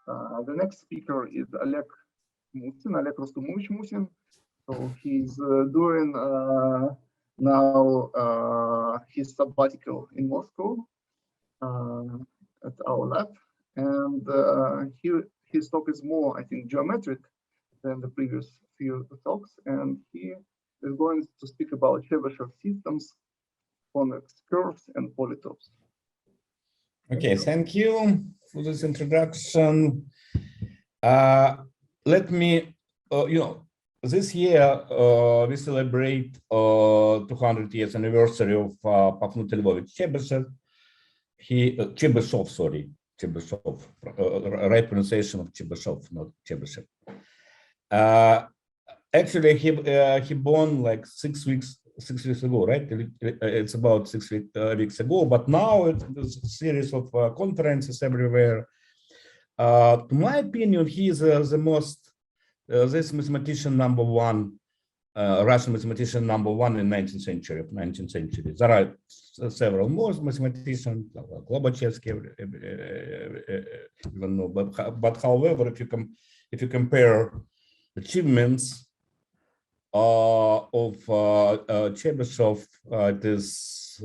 The next speaker is Oleg Musin, Oleg Musin. So he's doing now his sabbatical in Moscow at our lab, and his talk is more, I think, geometric than the previous few talks, and he is going to speak about Chebyshev systems, convex curves, and polytopes. Okay, thank you for this introduction. Let me, this year we celebrate 200 years anniversary of Pafnut Lvovich Chebyshev. Chebyshev, right pronunciation of Chebyshev, not Chebyshev. Actually, he born like 6 weeks ago, right? It's about 6 weeks ago, but now it's a series of conferences everywhere. To my opinion, he is the most, this mathematician number one, Russian mathematician number one in 19th century. There are several more mathematicians, Lobachevsky, even know, but however, if you compare achievements of Chebyshev, it is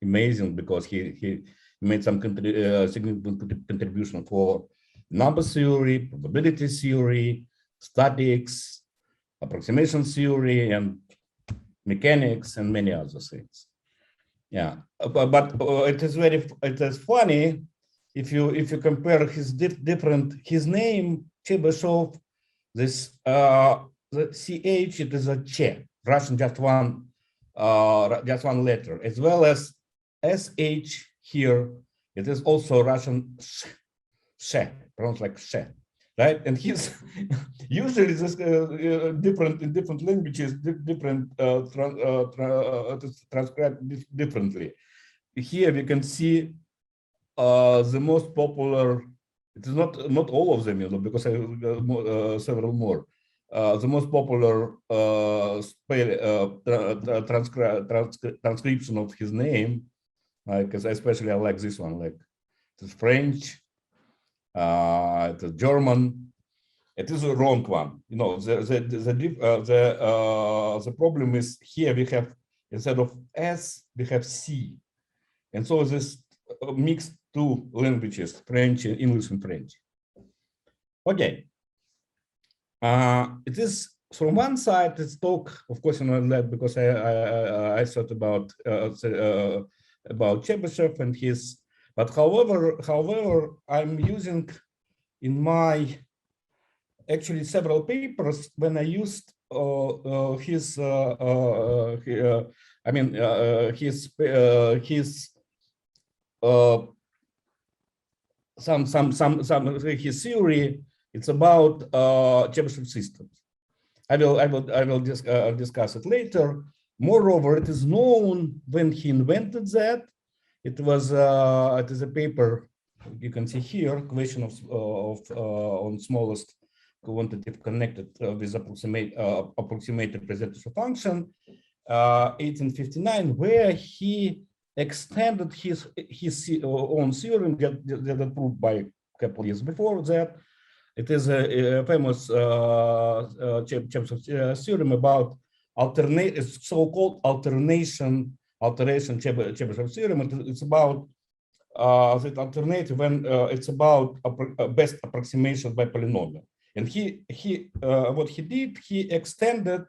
amazing because he made some significant contribution for number theory, probability theory, statics, approximation theory, and mechanics, and many other things. Yeah, but it is funny if you compare his his name Chebyshev, this the CH, it is a Che, Russian just one letter, as well as SH here, it is also Russian She, pronounced like She, right? And he's usually this different in different languages, transcribed differently. Here we can see the most popular. It is not all of them, because I have several more. The most popular transcription of his name, because especially I like this one, like it is French, it is German. It is a wrong one. The problem is here we have, instead of S, we have C, and so this mixed two languages, French, English, and French. Okay. It is from one side. It's talk, of course, that because I thought about Chebyshev and his. But however, I'm using in my actually several papers when I used his his theory. It's about Chebyshev systems. I will discuss it later. Moreover, it is known when he invented that. It is a paper you can see here, question on smallest quantitative connected with approximate representative function, 1859, where he extended his own theorem that proved by a couple years before that. It is a famous Chebyshev theorem about so-called alteration Chebyshev theorem. It's about that alternative when it's about best approximation by polynomial. And what he did, he extended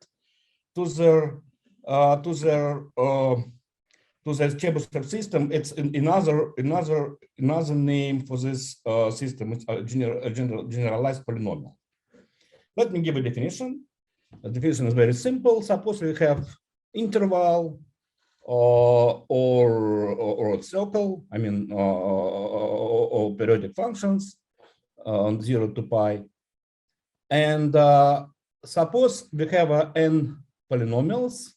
to their Chebyshev system. It's another name for this system. It's a generalized polynomial. Let me give a definition. The definition is very simple. Suppose we have interval or a circle. I mean, or periodic functions on 0 to pi. And suppose we have n polynomials.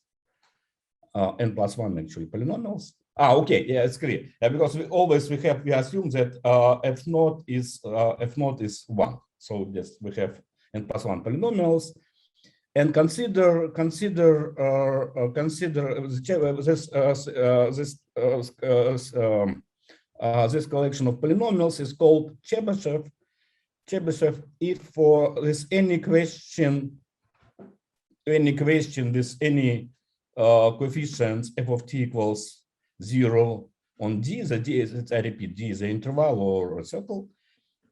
N plus 1 actually polynomials. Okay, yeah, it's clear. Because we assume that f naught is 1. So yes, we have n plus 1 polynomials, and consider this collection of polynomials is called Chebyshev, Chebyshev, if for this any question with any coefficients f of t equals 0 on D, the D is, I repeat, D is the interval or a circle,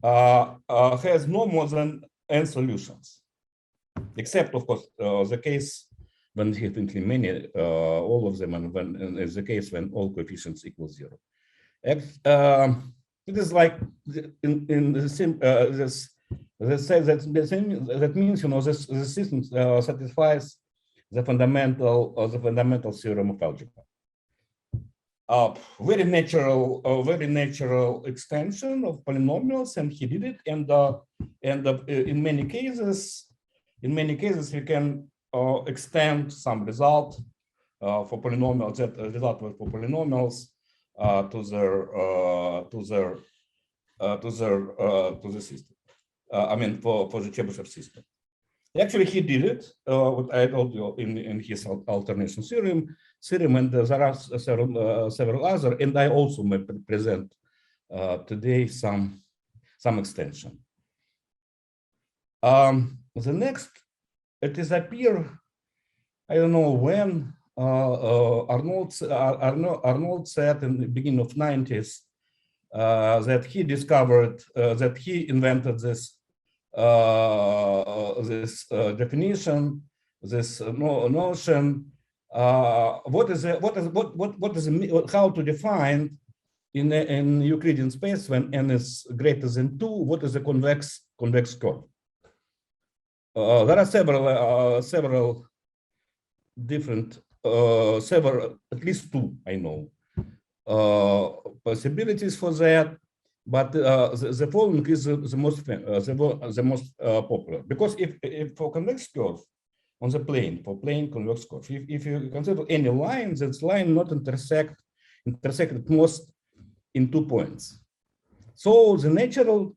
has no more than n solutions, except of course the case when we have infinitely many, all of them, and when is the case when all coefficients equal 0. It is like in the same that means, you know, this system satisfies the fundamental theorem of algebra. Very natural extension of polynomials, and he did it. And in many cases we can extend some result for polynomials, that result for polynomials to the system. I mean, for the Chebyshev system. Actually, he did it. What I told you in his alternation theorem, and there are several other. And I also may present today some extension. The next, it is appear, I don't know when, Arnold said in the beginning of 90s that he discovered that he invented this definition, this notion. How to define in Euclidean space when n is greater than 2? What is a convex curve? There are several different, at least two, I know, possibilities for that. But the following is the most popular, because if for convex curve on the plane, for plane convex curve, if you consider any line, that line not intersect at most in 2 points. So the natural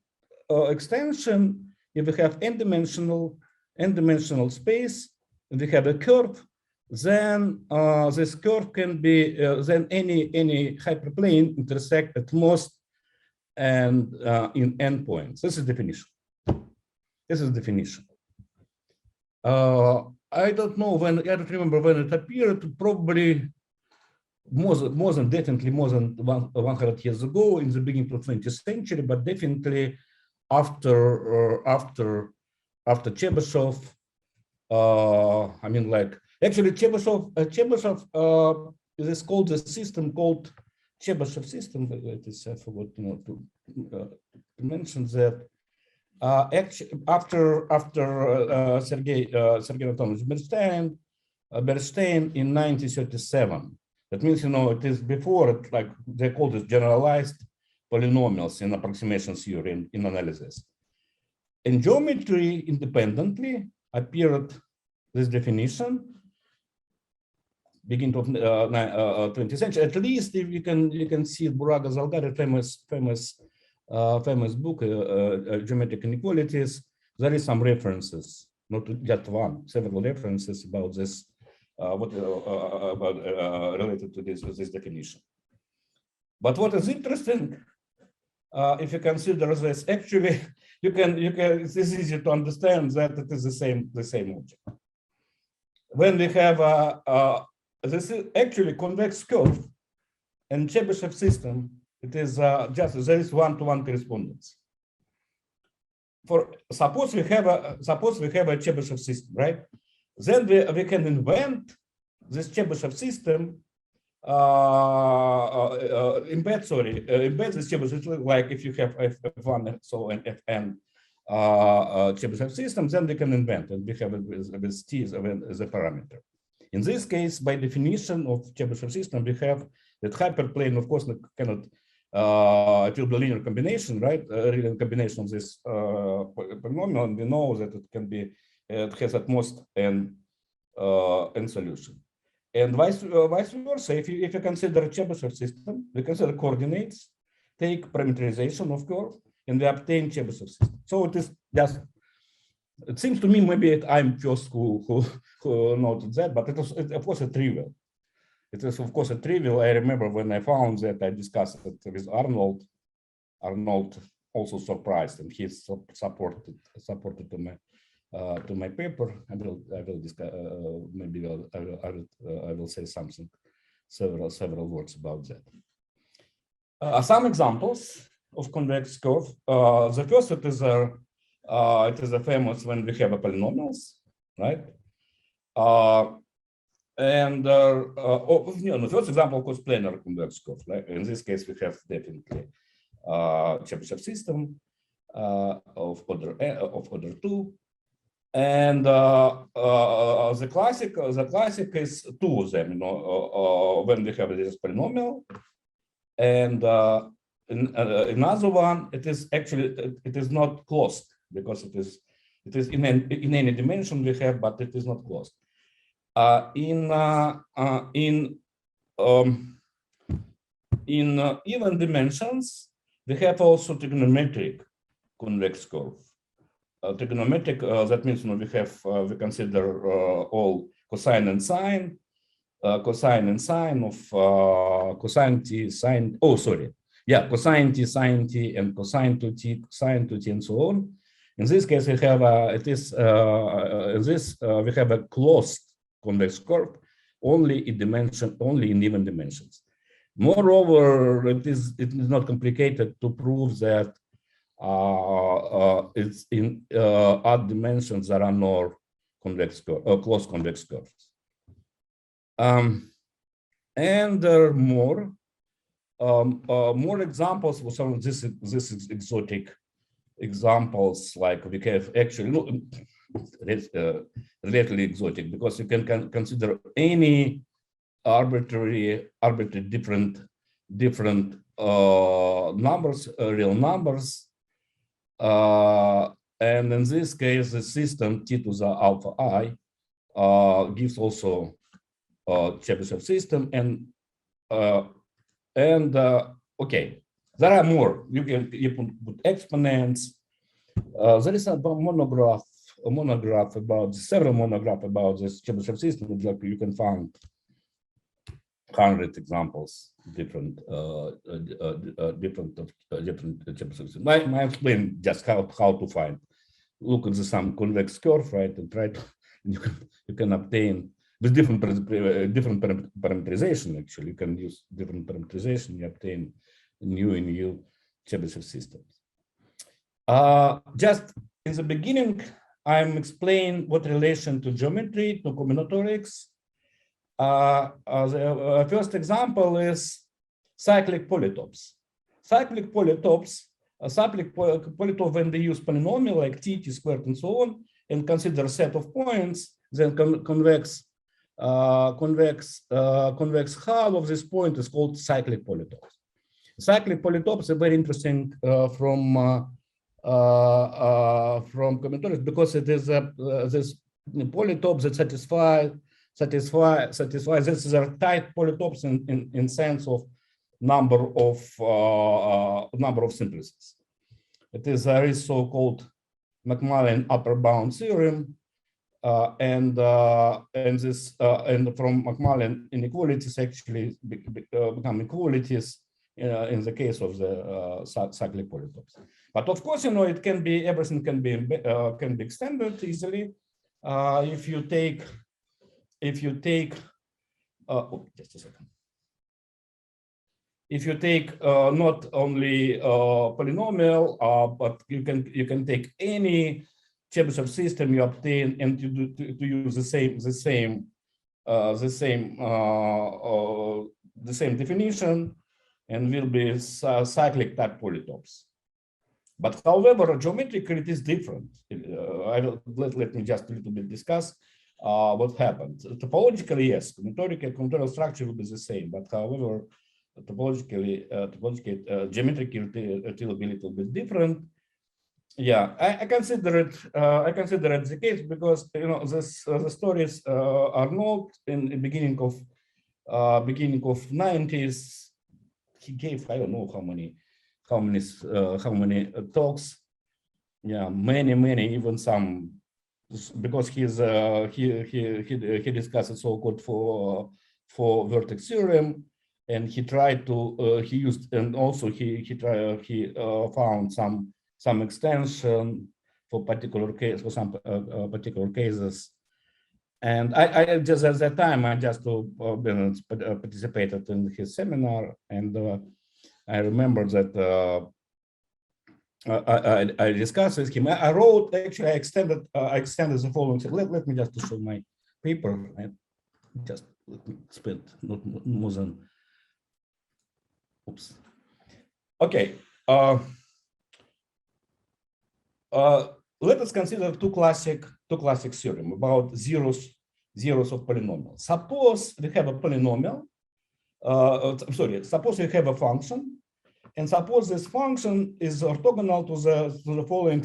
extension, if we have n-dimensional space, and we have a curve, then this curve can be then any hyperplane intersect at most and in n points. This is definition. I don't know when, I don't remember when it appeared, probably more than 100 years ago, in the beginning of the 20th century, but definitely after Chebyshev. I mean, like, actually Chebyshev is called the system called Chebyshev system. I forgot, you know, to mention that. Actually, after Sergei Anatonovich Bernstein in 1937. That means, you know, it is before it, like they called it generalized polynomials in approximation theory in analysis. In geometry, independently appeared this definition, beginning of 20th century. At least if you can see Buraga Zalgari famous book, Geometric Inequalities. There is some references, not just one, several references about this, related to this definition. But what is interesting, if you consider this, actually, it's easy to understand that it is the same object. When we have this is actually convex curve and Chebyshev system, it is just there is one-to-one correspondence. For suppose we have a Chebyshev system, right? Then we can invent this Chebyshev system, embed this Chebyshev system, like if you have F1 so and Fn Chebyshev system, then we can invent it. We have it with T as a parameter. In this case, by definition of Chebyshev system, we have that hyperplane, of course, cannot, it will be a linear combination, right? A linear combination of this polynomial, and we know that it can be, it has at most n solution. And vice versa, if you consider a Chebyshev system, we consider coordinates, take parameterization of curve, and we obtain Chebyshev system. So it is just, it seems to me maybe I'm first who noted that, but it was of course a trivial. It is of course a trivial. I remember when I found that, I discussed it with Arnold also surprised, and he's supported to my paper. I will discuss. Maybe I will say something, several words about that. Some examples of convex curve. The first, it is a famous when we have a polynomials, right? The first example, of course, planar convex curve. Right? In this case, we have definitely Chebyshev system of order 2, and the classic is two of them. When we have this polynomial, and another one, it is not closed because it is in any dimension we have, but it is not closed. In even dimensions, we have also trigonometric convex curve. Trigonometric, that means we consider all cosine and sine of cosine t, sine. Oh, sorry, yeah, cosine t, sine t, and cosine to t, sine to t, and so on. In this case, we have we have a closed convex curve only in even dimensions. Moreover, it is not complicated to prove that it's in odd dimensions there are no closed convex curves. And there are more examples for some of this exotic examples, like we have actually relatively exotic, because you can consider any arbitrary different numbers, real numbers, and in this case the system t to the alpha I gives also Chebyshev system, and okay, there are more. You can put exponents. There is a monograph about several monographs about this Chebyshev system. You can find 100 examples, different Chebyshev systems. I explain just how to find. Look at some convex curve, right, and try to you can obtain with different parameterization. Actually, you can use different parameterization. You obtain new Chebyshev systems. Just in the beginning, I'm explaining what relation to geometry, to combinatorics. The first example is cyclic polytopes. Cyclic polytopes, when they use polynomial like t squared and so on, and consider a set of points, then convex half of this point is called cyclic polytopes. Cyclic polytopes are very interesting from combinatorics, because it is this polytopes that satisfy this is a tight polytopes in sense of number of simplices. It is a so-called Macmillan upper bound theorem, and from Macmillan inequalities actually become equalities in the case of the cyclic polytopes. But of course, it can be, everything can be extended easily if you take just a second. If you take not only polynomial, but you can take any Chebyshev system you obtain, and to use the same definition, and will be cyclic type polytopes. But however, geometrically it is different. Let me just a little bit discuss what happened. Topologically, yes, combinatorial structure will be the same, but however, topologically, geometrically it will be a little bit different. Yeah, I consider it the case because the stories are not in the beginning of 90s. He gave, I don't know how many talks. Yeah, many, even some, because he discussed so-called for Vertex theorem, and he tried to he used, and also he found some extension for particular case, for some particular cases. And I just at that time I just participated in his seminar, and I remember that I discussed with him. I wrote, actually I extended the following. Let me just show my paper. Just let me spend not more than. Oops. Okay. Let us consider two classic theorems about zeros of polynomials. Suppose we have a polynomial. Suppose we have a function, and suppose this function is orthogonal to the following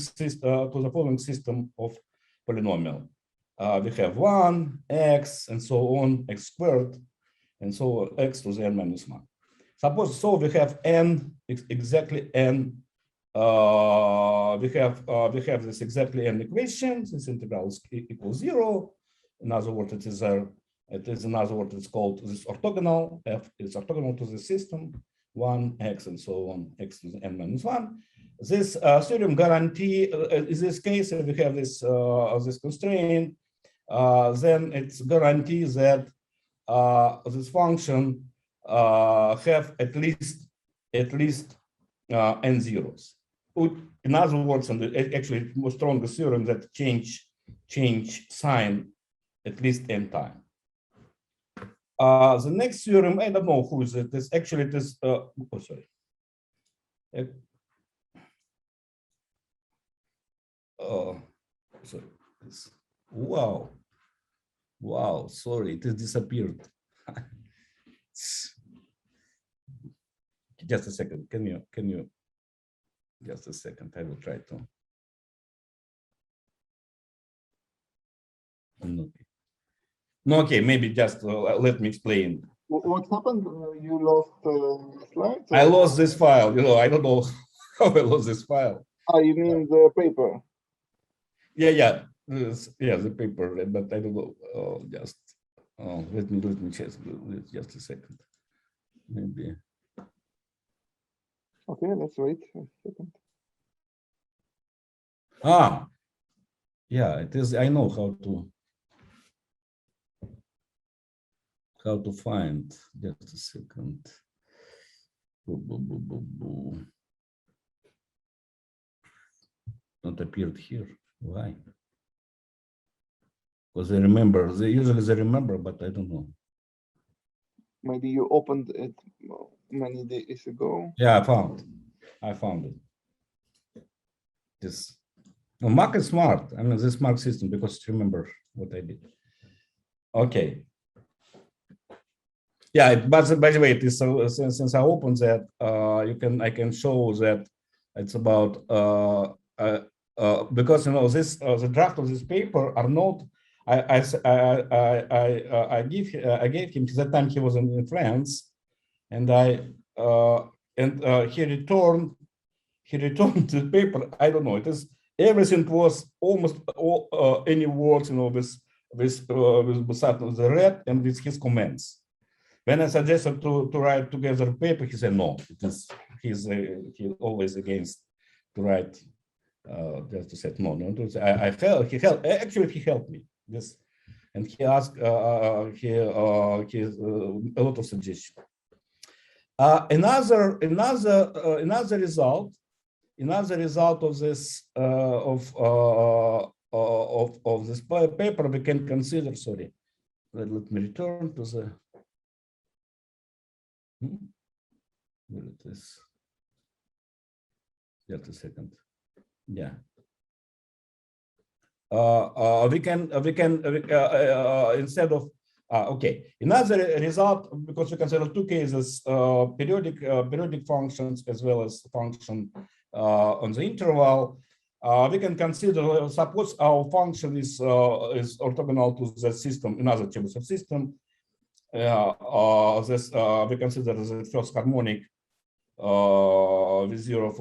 system of polynomial. We have 1, x, and so on, x squared, and so on, x to the n minus 1. Suppose so we have n, exactly n. We have this exactly n equation. This integral is equals 0. In other words, in other words, it's called this orthogonal. F is orthogonal to the system, 1, x, and so on, x to the n minus 1. This theorem guarantee, in this case, if we have this constraint, then it's guarantee that this function have at least n zeros. In other words, and actually more stronger theorem that change sign at least n time. The next theorem, I don't know who is it. This actually this. Oh, sorry. Sorry. Wow. Sorry, it has disappeared. Just a second. Can you? Just a second. I will try to. No, okay, maybe just let me explain. What happened? You lost slides? I lost this file. I don't know how I lost this file. Ah, you mean the paper? Yeah, the paper, but I don't know. Let me check. Just a second. Maybe. Okay, let's wait a second. Yeah, it is. I know how to find. Just a second. Not appeared here. Why? Because they usually remember, but I don't know. Maybe you opened it many days ago. Yeah, I found it. This. No, MoCCA is smart. I mean, this smart system because it remembers what I did. Okay. Yeah, but by the way, it is since I opened that, I can show that it's about because the draft of this paper are not. I gave him at that time he was in France, and he returned the paper. I don't know. It is everything was almost all any words with the red and with his comments. When I suggested to write together a paper, he said no. He's always against to write. Just to say no. He helped me. This, and he asked a lot of suggestions. Another result of this of this paper we can consider. Sorry, let me return to the. Where it is? Just a second. Yeah. We can instead of okay, another result, because we consider two cases, periodic functions as well as function on the interval. We can consider, suppose our function is orthogonal to the system, another Chebyshev system. We consider the first harmonic with zero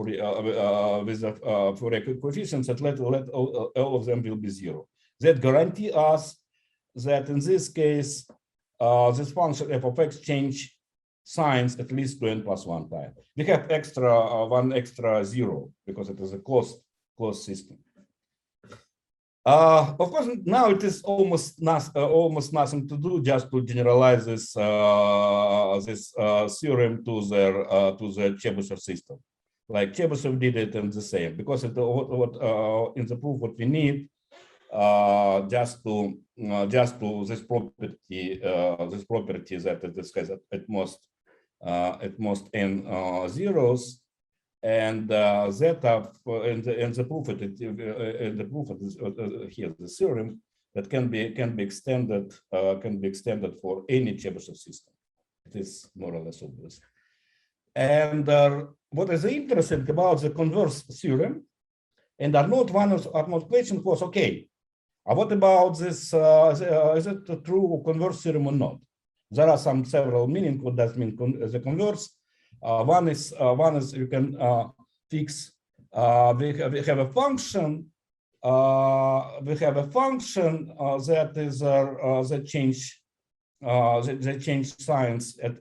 with the Fourier coefficients, and let all of them will be zero. That guarantee us that in this case, this function f of x change signs at least 2n+1 time. We have one extra zero because it is a closed system. Of course, now it is almost nothing to do, just to generalize this theorem to the Chebyshev system. Like Chebyshev did it in the same, because in the proof what we need just to this property that it has at most n zeros, and that in the proof here the theorem that can be extended for any Chebyshev system. It is more or less obvious. And what is interesting about the converse theorem, and Arnold's question was, okay, what about this? Is it a true converse theorem or not? There are several meanings. What does mean the converse? One is you can fix. We have a function. That is that change signs at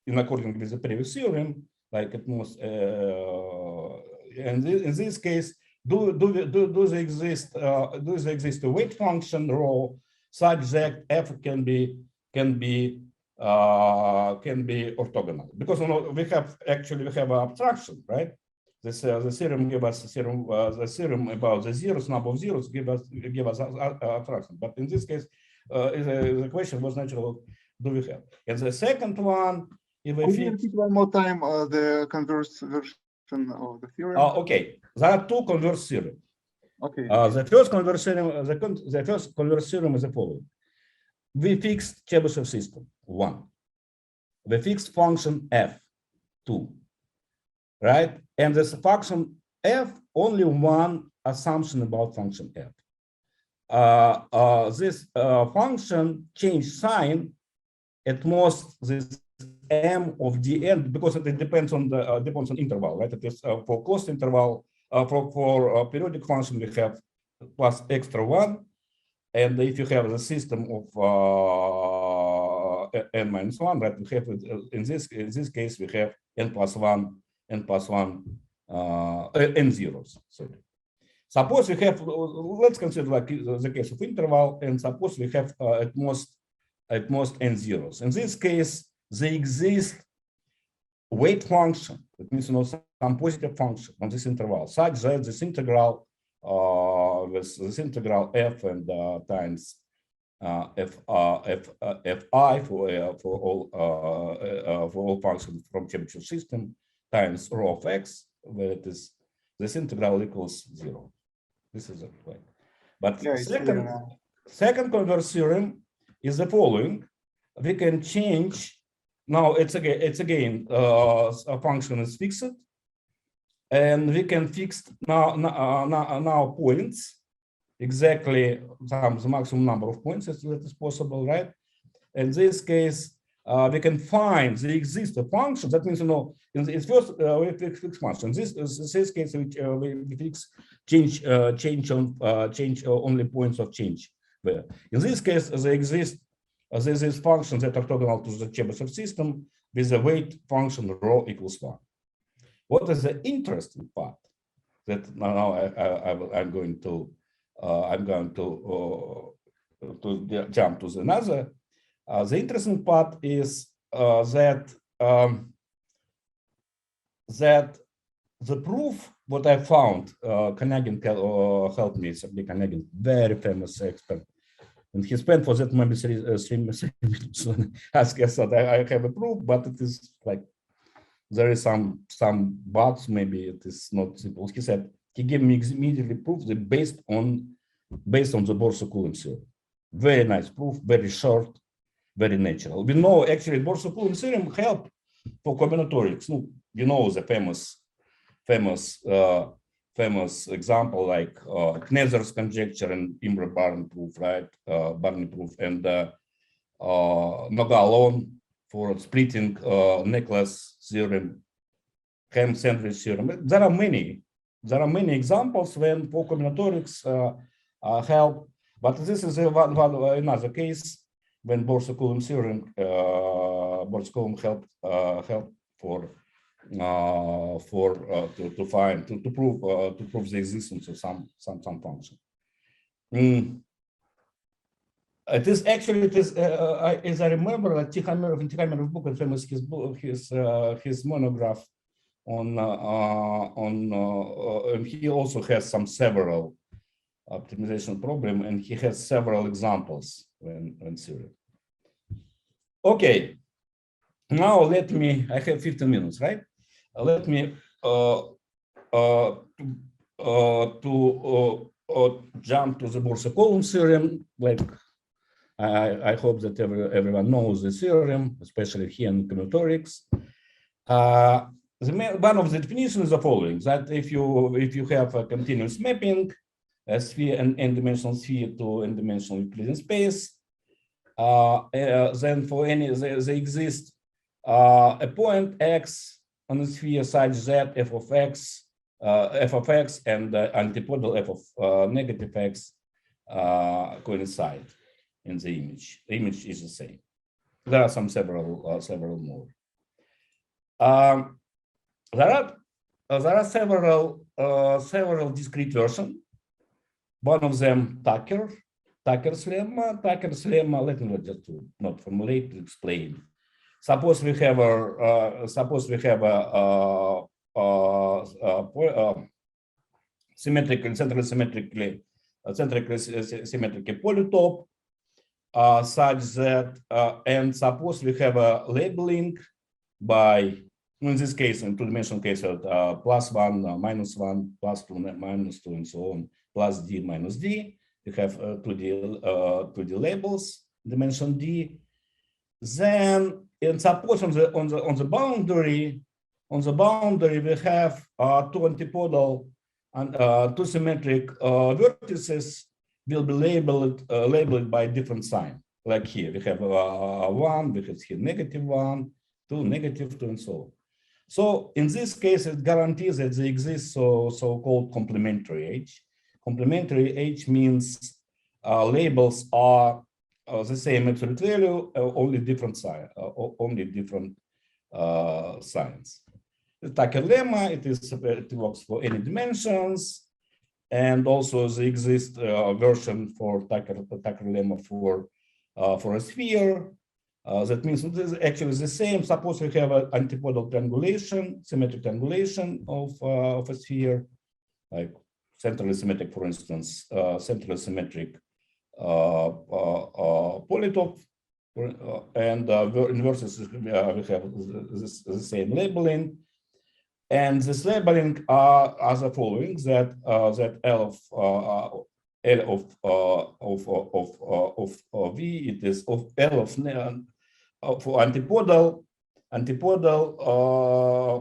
in accordance with the previous theorem, like it must. And in this case, do they exist a weight function rho such that f can be orthogonal? Because we have an abstraction, right? The theorem give us the theorem about the zeros, number of zeros give us abstraction. But in this case, the question was natural: do we have? And the second one, if we repeat one more time the converse version of the theorem. Okay, there are two converse theorems. Okay. The first converse theorem is the following: we fixed Chebyshev system 1. We fixed function f 2, right? And this function f, only one assumption about function f. This function change sign at most this m of dn, because it depends on interval, right? It is for closed interval. For periodic function, we have plus extra 1, and if you have the system of n-1, right? We have in this case we have n+1 n zeros. Sorry. Suppose we have, let's consider like the case of interval, and suppose we have at most n zeros. In this case, they exist weight function. That means some positive function on this interval, such that this integral with this integral f and times fi for all functions from Chebyshev system times rho of x, where it is this integral equals 0. This is it, right? But second converse theorem is the following: we can change. Now it's again a function is fixed, and we can fix now points exactly the maximum number of points that is possible, right? In this case, we can find the existing function. That means in this first we fix function. This case we fix change only points of change. Where in this case there exist these functions that are orthogonal to the Chebyshev system with the weight function rho equals 1. What is the interesting part that now I'm going to jump to another. The interesting part is that the proof what I found, Kanagin helped me. Sergei Kanagin, very famous expert. And he spent for that maybe 3 minutes asking us that I have a proof, but it is like there is some bugs. Maybe it is not simple. He said he gave me immediately proof that based on the Borsuk-Ulam theorem. Very nice proof, very short, very natural. We know actually Borsuk-Ulam theorem help for combinatorics. You know the famous example like Knezer's conjecture and Imre-Barn proof, right? Barney proof, and Noga-Alon for splitting necklace theorem, Ham sandwich theorem. There are many examples when for combinatorics help, but this is another case. when Borsuk-Ulam theorem, Borsuk-Ulam helped for to prove the existence of some function. It is actually, as I remember, like Tikhamerov book, and famous his monograph on and he also has several optimization problem, and he has several examples when theory. Okay, now let me. I have 15 minutes, right? Let me jump to the Borsuk-Ulam theorem. Like I hope that everyone knows the theorem, especially here in combinatorics. One of the definitions is the following: that if you have a continuous mapping, a sphere, an n-dimensional sphere to n-dimensional Euclidean space, then for any there exists a point x on the sphere such that f of x and antipodal f of negative x coincide in the image. The image is the same. There are several more. There are several discrete versions. One of them Tucker's lemma. Tucker's lemma. Let me just not formulate to explain. Suppose we have a centrally symmetric polytope such that and suppose we have a labeling by, in this case, in two-dimensional case, +1, -1, +2, -2, and so on, plus d minus d. We have 2D labels, dimension d. Then, and suppose on the boundary we have two antipodal and two symmetric vertices will be labeled by different sign. Like here, we have 1, we have here -1, 2, -2, and so on. So in this case, it guarantees that there exists so-called complementary H. Complementary H means labels are the same absolute value, only different sign, signs. The Tucker lemma, it works for any dimensions, and also there exists a version for Tucker lemma for a sphere. That means it is actually the same. Suppose we have an antipodal triangulation, symmetric triangulation of a sphere, like centrally symmetric, for instance, centrally symmetric polytope, and inverses we have the same labeling. And this labeling are the following: that L of V, it is of L of for antipodal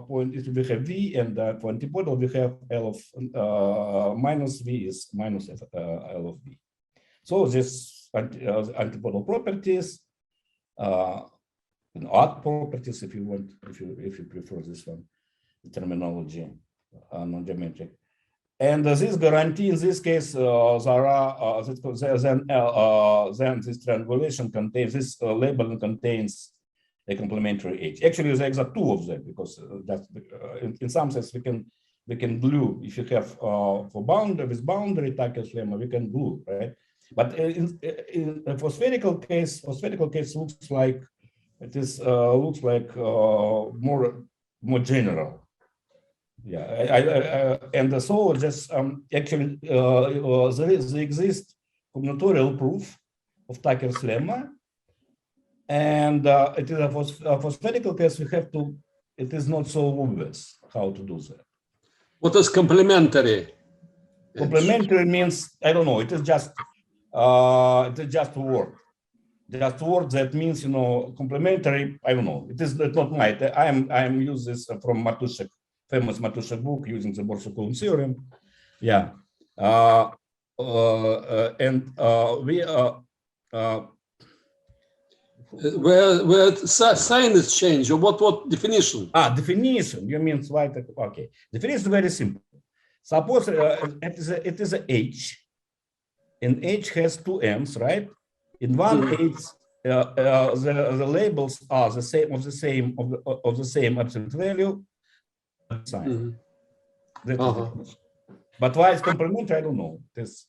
point is we have V, and for antipodal we have L of minus V is minus L of V. So this antipodal properties, odd properties, if you want, if you prefer this one, the terminology, non-geometric. And this guarantee, in this case, there are then this triangulation contains, this labeling contains a complementary H. Actually, there are two of them, because that's in some sense we can glue. If you have for boundary Tucker's lemma, we can glue, right? But for spherical case looks like it is more general. Yeah, and so just actually there exists combinatorial proof of Tucker's lemma, and it is for spherical case we have to. It is not so obvious how to do that. What is complementary? Complementary means, I don't know. It is just a word. Just word that means, you know, complementary. I don't know. It's not my. I am use this from Matushek. Famous Matushek book using the Borsuk-Ulam theorem. Yeah. Where sign is changed, or what definition? Definition. You mean why? Okay. Definition is very simple. Suppose it is a H, and H has two ends, right? In one H, the labels are the same of the same absolute value sign. That's the difference. But why it's complementary, I don't know. This.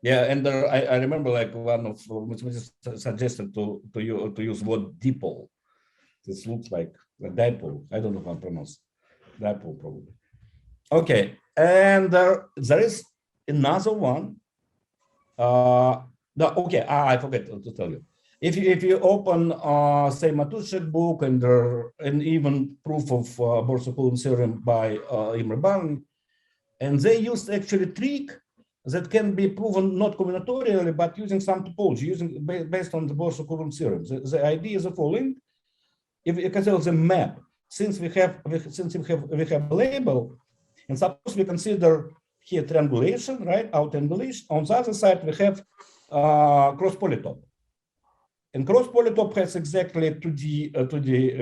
Yeah, and I remember like one of mathematicians suggested to use word dipole. This looks like a dipole. I don't know how to pronounce dipole probably. Okay, and there is another one. No, okay, I forget to tell you. If you open say Matuszek book and even proof of Borsuk-Ulam theorem by Imre Barni, and they used actually trick that can be proven not combinatorially but using some topology, based on the Borsuk-Ulam theorem. The idea is the following: if you consider the map, since we have a label, and suppose we consider here triangulation, right? Our triangulation. On the other side, we have cross polytope. And cross polytope has exactly 2D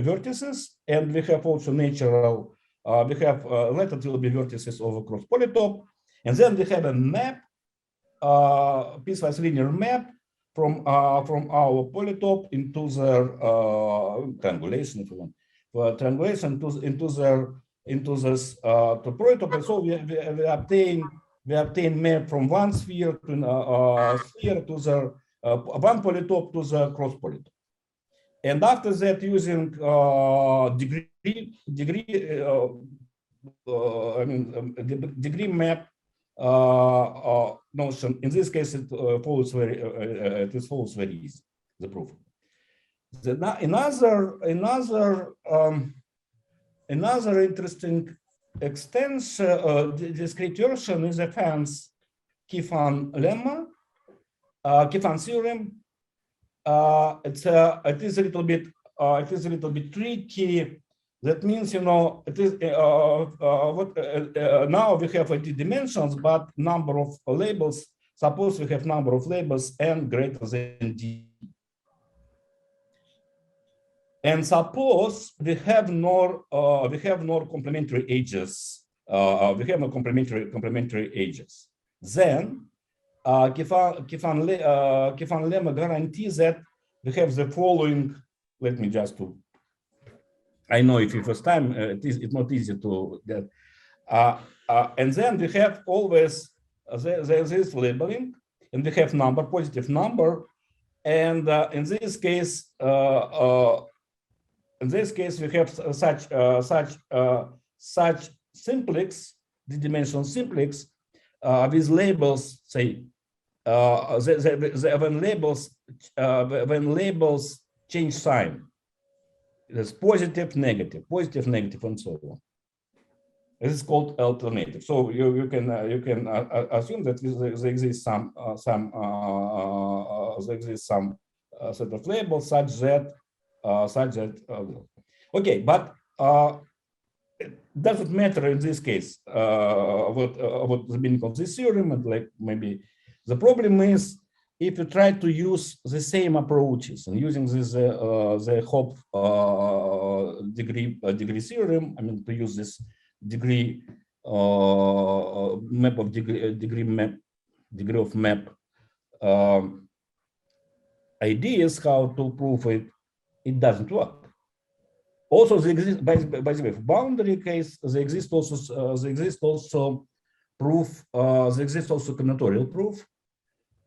vertices, and we have also natural. We have later will be vertices over cross polytope, and then we have a map, piecewise linear map from our polytope into the triangulation, if you want, for triangulation into this polytope. And so we obtain map from one sphere to sphere to the one polytope to the cross polytope. And after that, using degree map notion. In this case, it follows very easy. The proof. Another interesting extension, discrete version is a fancy Kifan lemma, Kifan theorem. It is a little bit tricky. That means, you know, it is now we have 80 dimensions, but number of labels. Suppose we have number of labels n greater than d, and suppose we have no complementary edges. We have no complementary edges. Then Kifan lemma guarantees that we have the following. Let me just do. I know if you first time it's not easy to get. And then we have always this labeling, and we have number, positive number, and in this case we have such simplex, the dimensional simplex with labels. Say when labels change sign. It's positive, negative, and so on. This is called alternative. So you can assume that there exists some set of labels such that okay, but it doesn't matter in this case what the meaning of this theorem, and like maybe the problem is, if you try to use the same approaches and using this the Hopf degree theorem, I mean to use this degree map of degree of map ideas how to prove it, it doesn't work. Also, there exists, by the way, for boundary case, there exists also proof. There exists also combinatorial proof.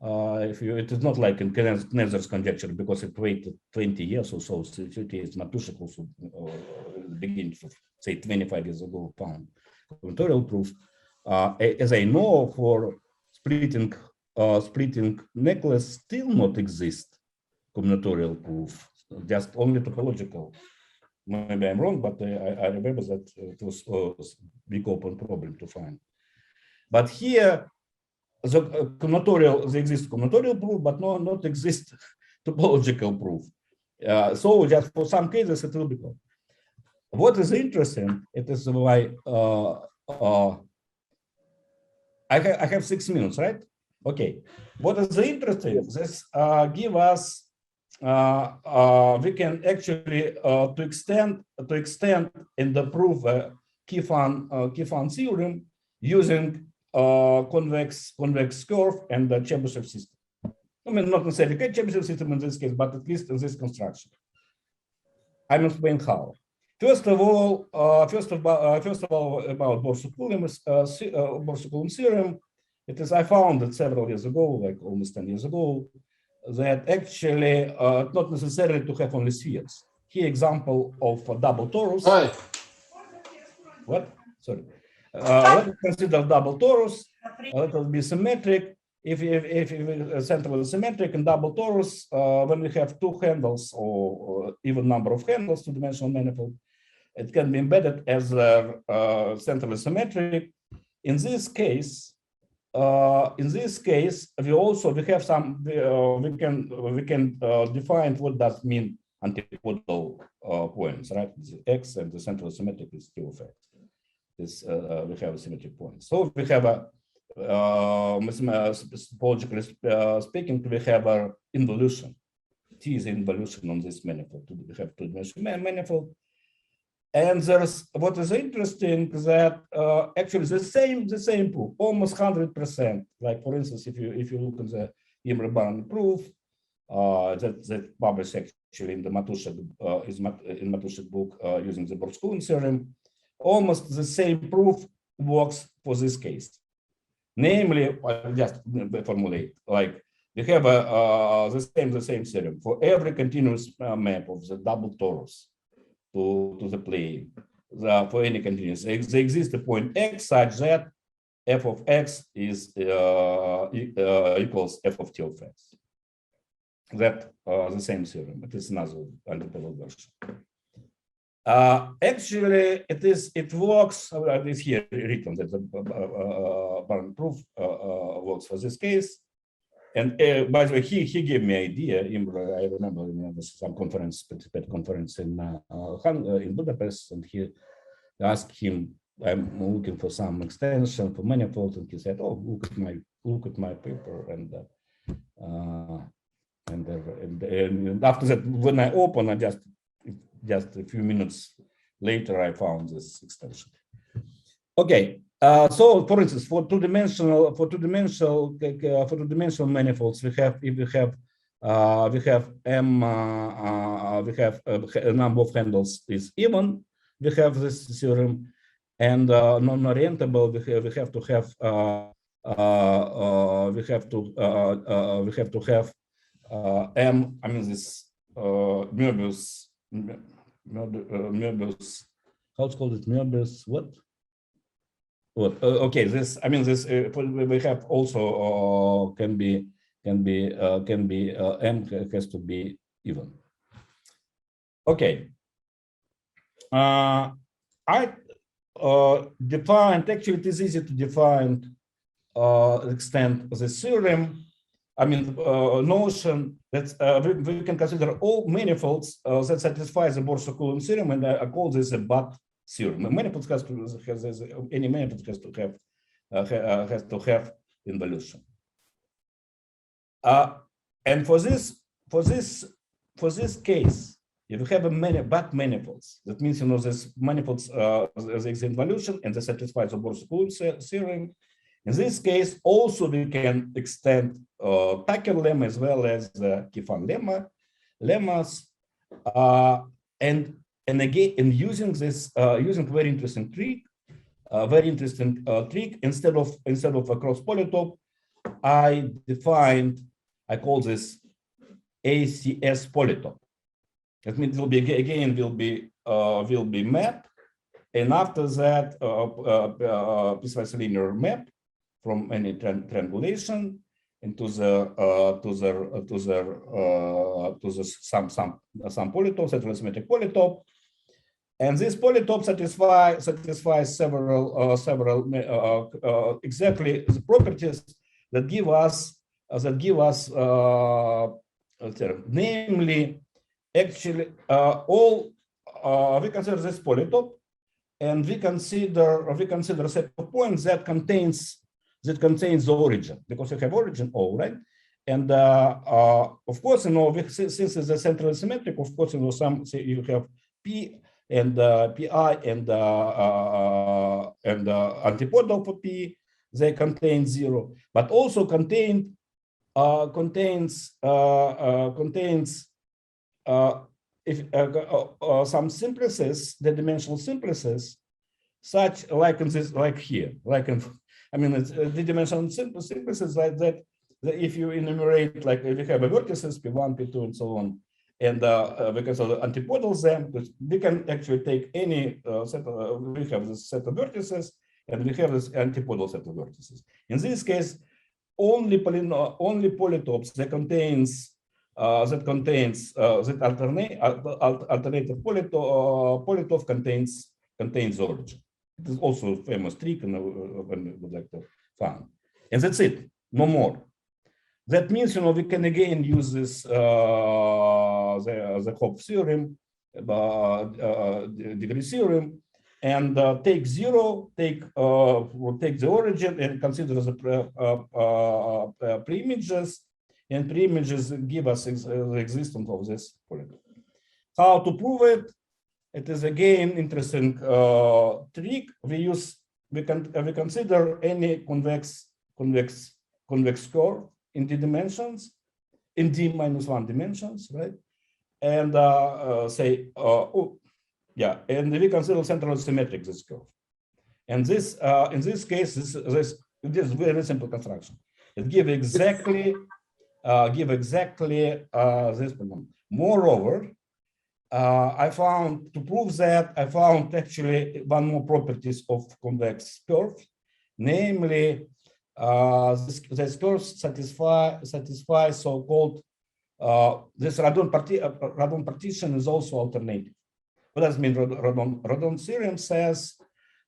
It is not like in Kneser's conjecture, because it waited 20 years or so. 30 years. Matuszek also, the beginning of say 25 years ago, found combinatorial proof. As I know, for splitting necklace still not exist combinatorial proof, just only topological. Maybe I'm wrong, but I remember that it was a big open problem to find. But here, there exists combinatorial proof, but not exist topological proof. So just for some cases, it will be called. What is interesting, it is why I have 6 minutes, right? Okay. What is interesting? This give us we can actually to extend and prove Kifan theorem using convex curve and the Chebyshev system. I mean, not necessarily Chebyshev system in this case, but at least in this construction. I'm explaining how. First of all, about Borsuk-Ulam theorem. It is I found it several years ago, like almost 10 years ago, that actually not necessarily to have only spheres. Here, example of a double torus. Hi. What? Sorry. Let us consider double torus. Let us be symmetric. If center is symmetric and double torus, when we have two handles or even number of handles, two-dimensional manifold, it can be embedded as a center is symmetric. In this case, we have some. We can define what does mean antipodal points, right? The x and the central symmetric is T of x. This we have a symmetric point. So we have a topologically speaking, we have an involution. T is involution on this manifold. We have two-dimensional manifold. And there's what is interesting that actually the same proof, almost 100%. Like for instance, if you look at the Imre-Barn proof that published actually in the Matuszek book using the Borsuk-Ulam theorem, almost the same proof works for this case. Namely, just formulate like we have the same theorem for every continuous map of the double torus to the plane for any continuous. There exists a point x such that f of x is equals f of t of x. That the same theorem. It is another antipodal version. Actually, it works. It is here written that the Barn proof works for this case. And by the way, he gave me an idea. I remember some participate conference in Budapest, and he asked him, "I'm looking for some extension for manifolds," and he said, "Oh, look at my paper." And after that, when I opened, I just a few minutes later, I found this extension. Okay. So, for instance, for two-dimensional manifolds, we have a number of handles is even. We have this theorem, and non-orientable. We have to have m. I mean this Möbius. How it's called? It Möbius what? Okay, this we have also can be m has to be even. Okay, I defined. Actually, it is easy to define extend the theorem. I mean, notion that we can consider all manifolds that satisfy the Borsuk-Ulam theorem, and I call this a but theorem. A manifold any manifold has to have involution. And for this case, if you have a but manifolds, that means this manifolds there is involution and they satisfy the Borsuk-Ulam theorem. In this case, also we can extend Tucker lemma as well as the Kifan lemmas, and again, in using this, using very interesting trick, instead of a cross polytope, I call this ACS polytope. That means it will be again will be map, and after that piecewise linear map from any triangulation into the some polytope, central symmetric polytope, and this polytope satisfies several exactly the properties that give us namely actually all we consider this polytope, and we consider a set of points that contains the origin, because you have origin O, right? And of course, since it's a central symmetric, of course, you have P and Pi and antipodal for P, they contain 0, but also contain contains some simplices, the dimensional simplices, such like in this, like here, like in, I mean, it's the dimensional simplices like that. If you enumerate, like if you have a vertices P1, P2, and so on, and we can sort of antipodal them, we can actually take any set. We have this set of vertices, and we have this antipodal set of vertices. In this case, only polytopes that contains that alternative polytope contains origin. It is also a famous trick, and when we would like to find. And that's it, no more. That means, you know, we can again use this the Hopf theorem, degree theorem, and take zero, take the origin, and consider the preimages, and preimages give us the existence of this polytope. How to prove it? It is again interesting trick. We consider any convex curve in d dimensions, in d-1 dimensions, right? And say, and we consider central symmetric this curve. And this, in this case, this is very simple construction. It gives exactly this problem. Moreover, I found, to prove that, I found actually one more properties of convex curve, namely this curve satisfy so-called this radon partition is also alternative. What does it mean? Radon theorem says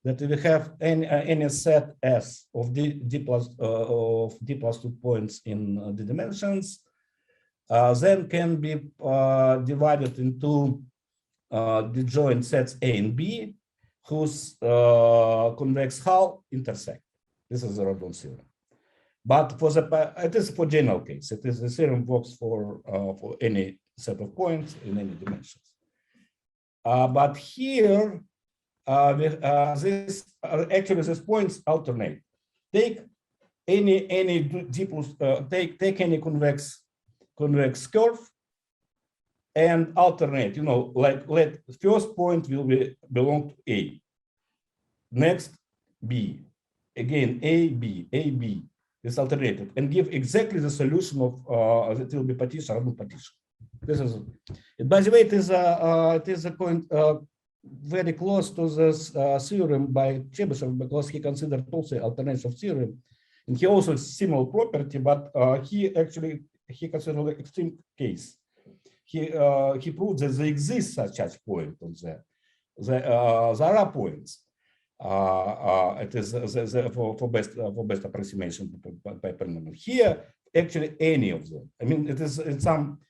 that if we have any set S of d plus 2 points in the dimensions, then can be divided into disjoint sets A and B, whose convex hull intersect. This is the Radon theorem. But for it is for general case. It is the theorem works for any set of points in any dimensions. But here, actually these points alternate. Take any d plus take any convex curve and alternate. You know, like let first point will belong to A, next B, again A B is alternated, and give exactly the solution of it will be partition, Radon partition. This is, by the way, it is a point very close to this theorem by Chebyshev, because he considered also alternation theorem, and he also similar property, but he considered the extreme case. He proved that there exists such point on there. There are points. It is for best approximation by polynomial. Here, actually, any of them. I mean, it is in some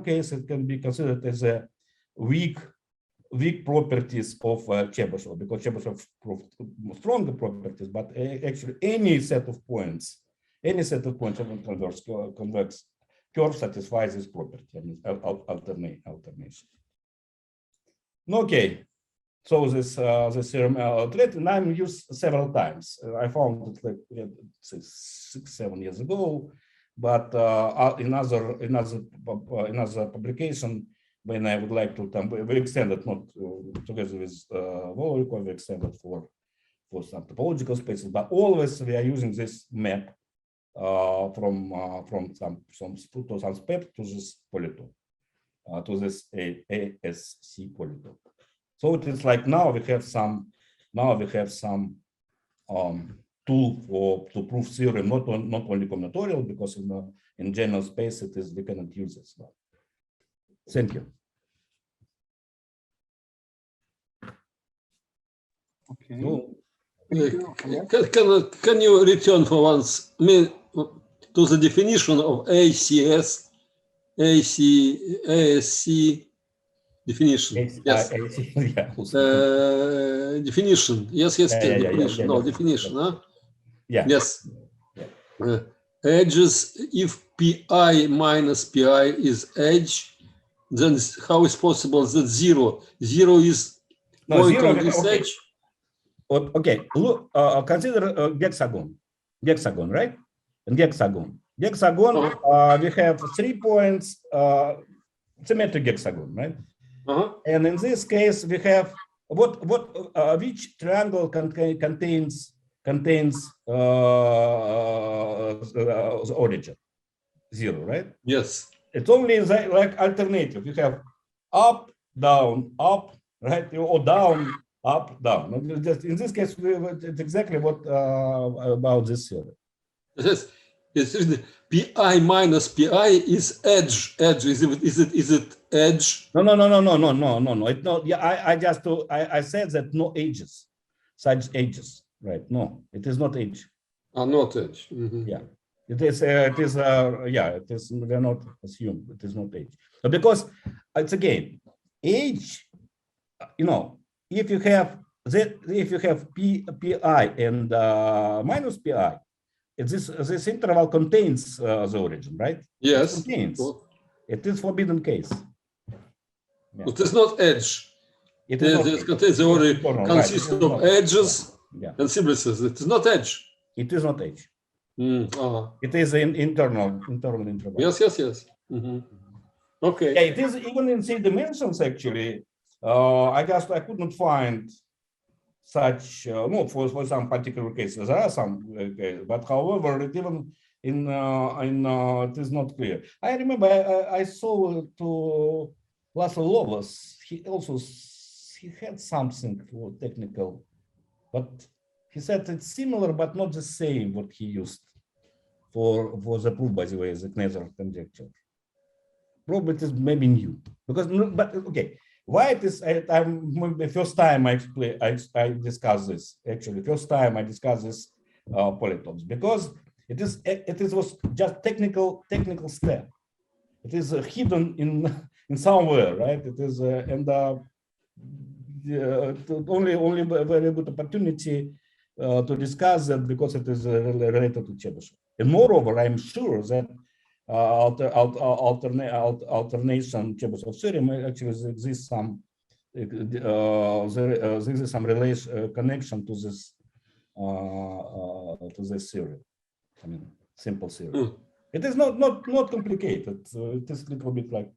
cases it can be considered as a weak properties of Chebyshev, because Chebyshev proved stronger properties. But actually, any set of points of a convex curve satisfies this property. I mean, alternation. Okay. So this theorem and I'm used several times. I found it like 6-7 years ago, but in other publication, when I would like to, we extended not together with Volokov, we extended for some topological spaces, but always we are using this map from some spec to this polytope, to this ASC polytope. So it is like now we have some tool to prove theorem, not only combinatorial, because in general space it is we cannot use this. Thank you. Okay. Can you return for once to the definition of ASC definition? Yes. Definition. Yes. Definition. No, definition. Huh? Yeah. Yes. Yeah. Edges. If pi minus pi is edge, then how is possible that zero is point on this edge? Okay. Look, consider hexagon, right? and hexagon. Hexagon, we have 3 points, symmetric hexagon, right? And in this case, we have which triangle contains the origin? 0, right? Yes. It's only like alternative. You have up, down, up, right? Or down, up, down. Just in this case, it's exactly what about this theory. Yes. It's pi minus pi is edge. Edge is it edge? No. It's not. Yeah, I said that no edges, such edges, right? No, it is not edge. Not edge. Yeah, it is. Yeah, it is. We are not assumed it is not edge, because it's again edge. You know, if you have pi and minus pi. This interval contains the origin, right? Yes. It contains. It is forbidden case. Yeah. It is not edge. It contains the origin, consists of edges and symbols. It is not edge. It is not edge. It is an internal interval. Yes. Okay. Yeah, it is even in 3 dimensions actually. I could not find such for some particular cases. There are some cases, but however, it even in it is not clear. I remember I saw to Laszlo Lovas. He had something for technical, but he said it's similar but not the same what he used for the proof, by the way, the Kneser conjecture. Probably it is maybe new because but okay. Why it is? The first time I discussed this. Actually, first time I discussed this polytopes because it was just technical step. It is hidden in somewhere, right? It is only very good opportunity to discuss that because it is related to Chebyshev. And moreover, I'm sure that alternation Chebyshev theorem actually exists some there is some relation connection to this theory. I mean, simple theory. It is not complicated. It is a little bit like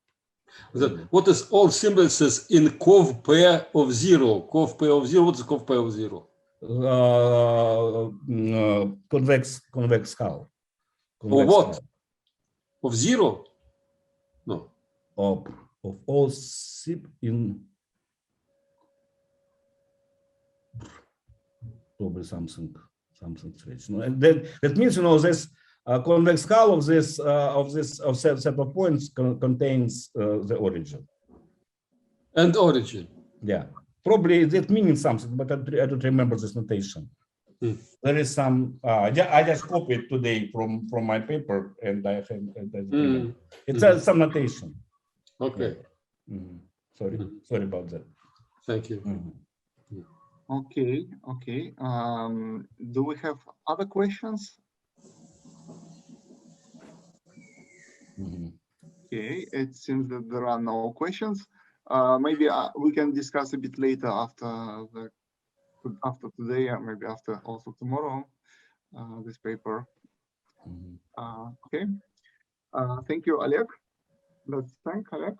what is all symbols in cov pair of 0? Cov pair of 0. What is cov pair of 0? Convex hull. Of what? Hull. Of 0? No. Of all SIP in probably something strange. No, and that means this convex hull of this set of points contains the origin. And origin. Yeah, probably that means something, but I don't remember this notation. There is some. I just copied today from my paper, and I have. It's some notation. Okay. Yeah. Sorry about that. Thank you. Okay. Do we have other questions? Okay, it seems that there are no questions. Maybe we can discuss a bit later after today, or maybe after also tomorrow, this paper. Okay. Thank you, Oleg. Let's thank Oleg.